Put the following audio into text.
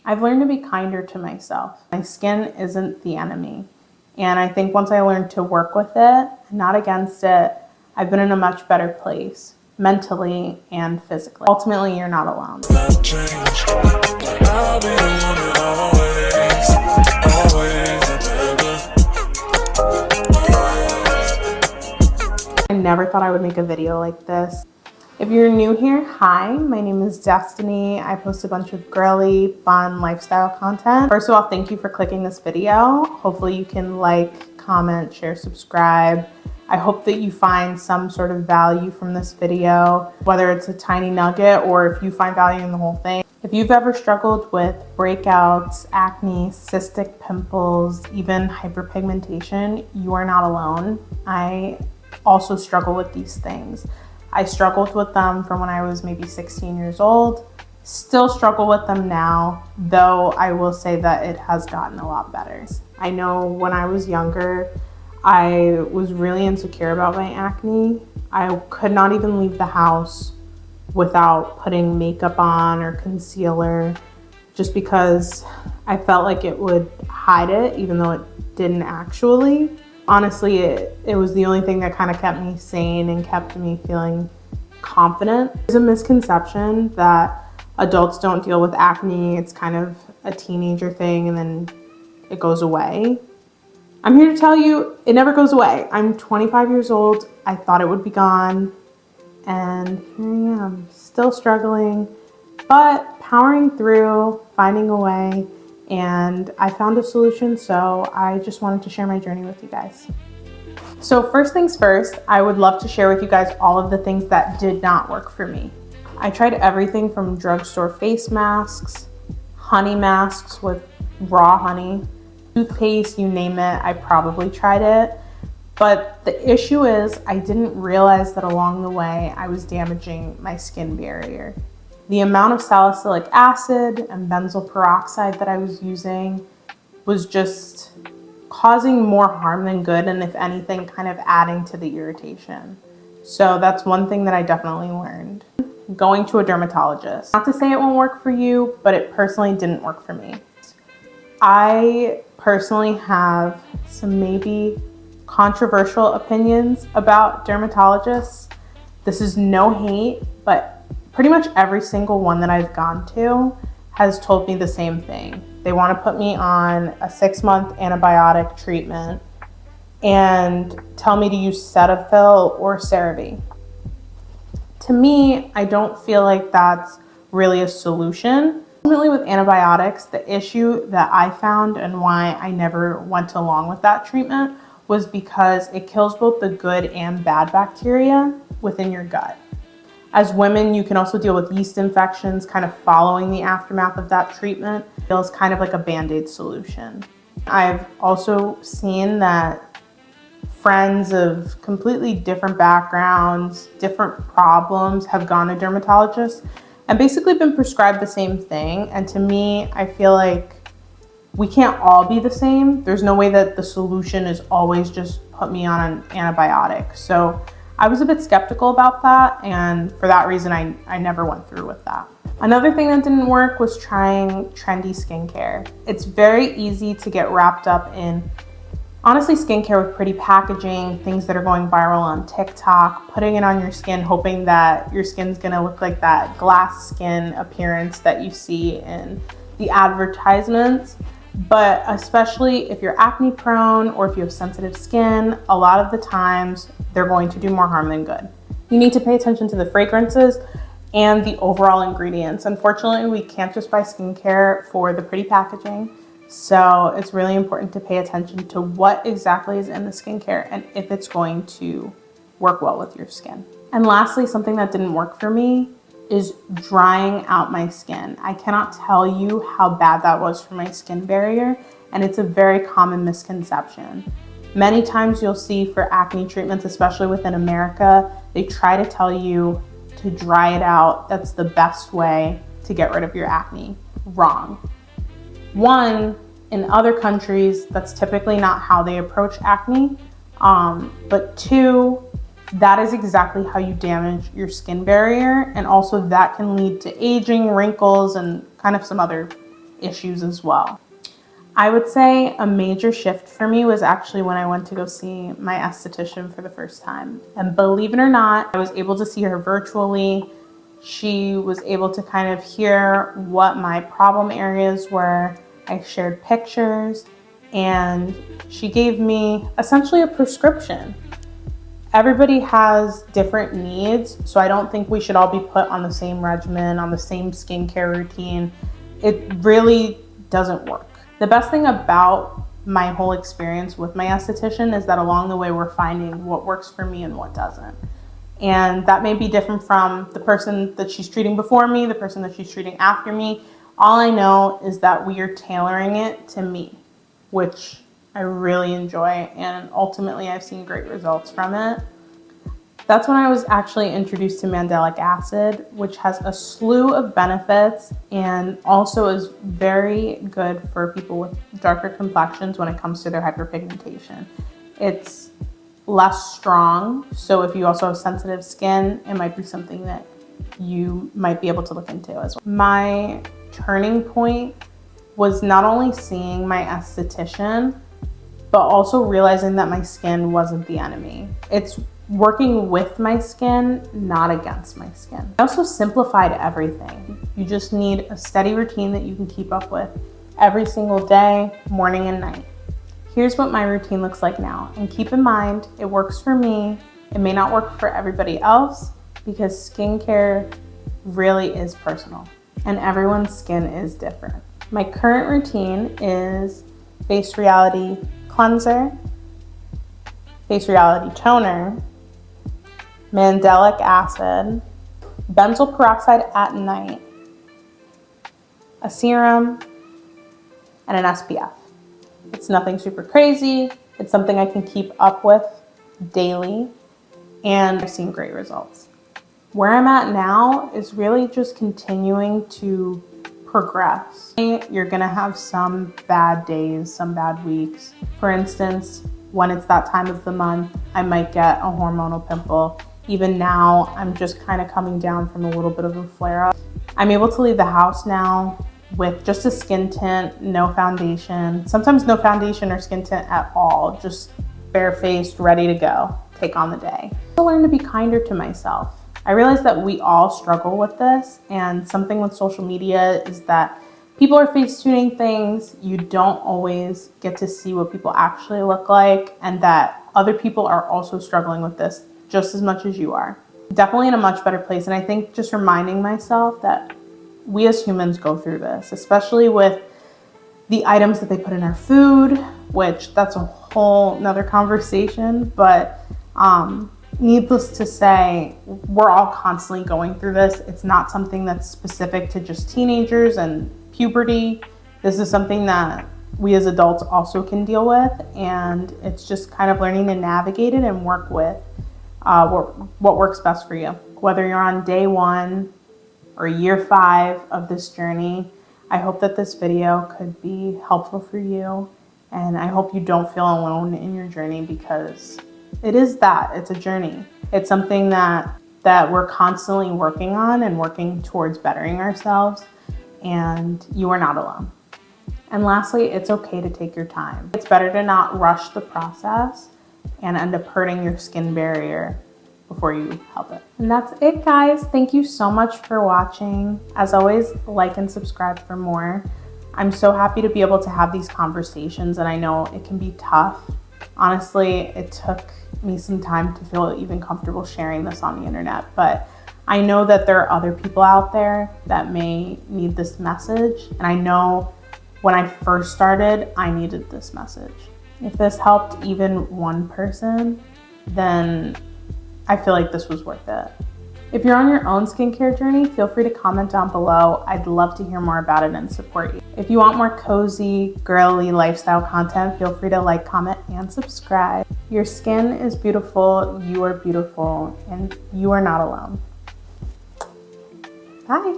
I've learned to be kinder to myself. My skin isn't the enemy. And I think once I learned to work with it, not against it, I've been in a much better place, mentally and physically. Ultimately, you're not alone. I never thought I would make a video like this. If you're new here, hi, my name is Destiny. I post a bunch of girly, fun lifestyle content. First of all, thank you for clicking this video. Hopefully you can like, comment, share, subscribe. I hope that you find some sort of value from this video, whether it's a tiny nugget or if you find value in the whole thing. If you've ever struggled with breakouts, acne, cystic pimples, even hyperpigmentation, you are not alone. I also struggle with these things. I struggled with them from when I was maybe 16 years old. Still struggle with them now, though I will say that it has gotten a lot better. I know when I was younger, I was really insecure about my acne. I could not even leave the house without putting makeup on or concealer, just because I felt like it would hide it, even though it didn't actually. Honestly, it was the only thing that kind of kept me sane and kept me feeling confident. There's a misconception that adults don't deal with acne. It's kind of a teenager thing and then it goes away. I'm here to tell you, it never goes away. I'm 25 years old. I thought it would be gone, and here I am, still struggling, but powering through, finding a way. And I found a solution, so I just wanted to share my journey with you guys. So first things first, I would love to share with you guys all of the things that did not work for me. I tried everything from drugstore face masks, honey masks with raw honey, toothpaste, you name it, I probably tried it. But the issue is I didn't realize that along the way I was damaging my skin barrier. The amount of salicylic acid and benzoyl peroxide that I was using was just causing more harm than good, and if anything, kind of adding to the irritation. So that's one thing that I definitely learned. Going to a dermatologist. Not to say it won't work for you, but it personally didn't work for me. I personally have some maybe controversial opinions about dermatologists. This is no hate, but pretty much every single one that I've gone to has told me the same thing. They want to put me on a 6-month antibiotic treatment and tell me to use Cetaphil or CeraVe. To me, I don't feel like that's really a solution. Ultimately, with antibiotics, the issue that I found and why I never went along with that treatment was because it kills both the good and bad bacteria within your gut. As women, you can also deal with yeast infections kind of following the aftermath of that treatment. It feels kind of like a Band-Aid solution. I've also seen that friends of completely different backgrounds, different problems have gone to dermatologists and basically been prescribed the same thing. And to me, I feel like we can't all be the same. There's no way that the solution is always just put me on an antibiotic. So I was a bit skeptical about that, and for that reason, I never went through with that. Another thing that didn't work was trying trendy skincare. It's very easy to get wrapped up in, honestly, skincare with pretty packaging, things that are going viral on TikTok, putting it on your skin, hoping that your skin's gonna look like that glass skin appearance that you see in the advertisements. But especially if you're acne prone or if you have sensitive skin, a lot of the times they're going to do more harm than good. You need to pay attention to the fragrances and the overall ingredients. Unfortunately, we can't just buy skincare for the pretty packaging. So it's really important to pay attention to what exactly is in the skincare and if it's going to work well with your skin. And lastly, something that didn't work for me is drying out my skin. I cannot tell you how bad that was for my skin barrier, and it's a very common misconception. Many times you'll see for acne treatments, especially within America, they try to tell you to dry it out. That's the best way to get rid of your acne. Wrong. One, in other countries, that's typically not how they approach acne. But two, that is exactly how you damage your skin barrier, and also that can lead to aging, wrinkles, and kind of some other issues as well. I would say a major shift for me was actually when I went to go see my esthetician for the first time. And believe it or not, I was able to see her virtually. She was able to kind of hear what my problem areas were. I shared pictures and she gave me essentially a prescription. Everybody has different needs, so I don't think we should all be put on the same regimen, on the same skincare routine. It really doesn't work. The best thing about my whole experience with my esthetician is that along the way we're finding what works for me and what doesn't. And that may be different from the person that she's treating before me, the person that she's treating after me. All I know is that we are tailoring it to me, which I really enjoy, and ultimately I've seen great results from it. That's when I was actually introduced to mandelic acid, which has a slew of benefits and also is very good for people with darker complexions when it comes to their hyperpigmentation. It's less strong, so if you also have sensitive skin, it might be something that you might be able to look into as well. My turning point was not only seeing my esthetician, but also realizing that my skin wasn't the enemy. It's working with my skin, not against my skin. I also simplified everything. You just need a steady routine that you can keep up with every single day, morning and night. Here's what my routine looks like now. And keep in mind, it works for me. It may not work for everybody else because skincare really is personal and everyone's skin is different. My current routine is Face Reality Cleanser, Face Reality Toner, mandelic acid, benzoyl peroxide at night, a serum, and an SPF. It's nothing super crazy. It's something I can keep up with daily, and I've seen great results. Where I'm at now is really just continuing to progress. You're gonna have some bad days, some bad weeks. For instance, when it's that time of the month, I might get a hormonal pimple. Even now, I'm just kind of coming down from a little bit of a flare-up. I'm able to leave the house now with just a skin tint, no foundation, sometimes no foundation or skin tint at all, just barefaced, ready to go, take on the day. I learn to be kinder to myself. I realize that we all struggle with this, and something with social media is that people are face tuning things. You don't always get to see what people actually look like, and that other people are also struggling with this just as much as you are. Definitely in a much better place. And I think just reminding myself that we as humans go through this, especially with the items that they put in our food, which that's a whole nother conversation, but needless to say, we're all constantly going through this. It's not something that's specific to just teenagers and puberty. This is something that we as adults also can deal with, and it's just kind of learning to navigate it and work with what works best for you. Whether you're on day 1 or year 5 of this journey, I hope that this video could be helpful for you, and I hope you don't feel alone in your journey, because it's a journey. It's something that we're constantly working on and working towards bettering ourselves, and you are not alone. And lastly, it's okay to take your time. It's better to not rush the process and end up hurting your skin barrier before you help it. And that's it, guys. Thank you so much for watching. As always, like and subscribe for more. I'm so happy to be able to have these conversations, and I know it can be tough. Honestly, it took me some time to feel even comfortable sharing this on the internet, but I know that there are other people out there that may need this message, and I know when I first started, I needed this message. If this helped even one person, then I feel like this was worth it. If you're on your own skincare journey, feel free to comment down below. I'd love to hear more about it and support you. If you want more cozy, girly lifestyle content, feel free to like, comment, and subscribe. Your skin is beautiful, you are beautiful, and you are not alone. Bye.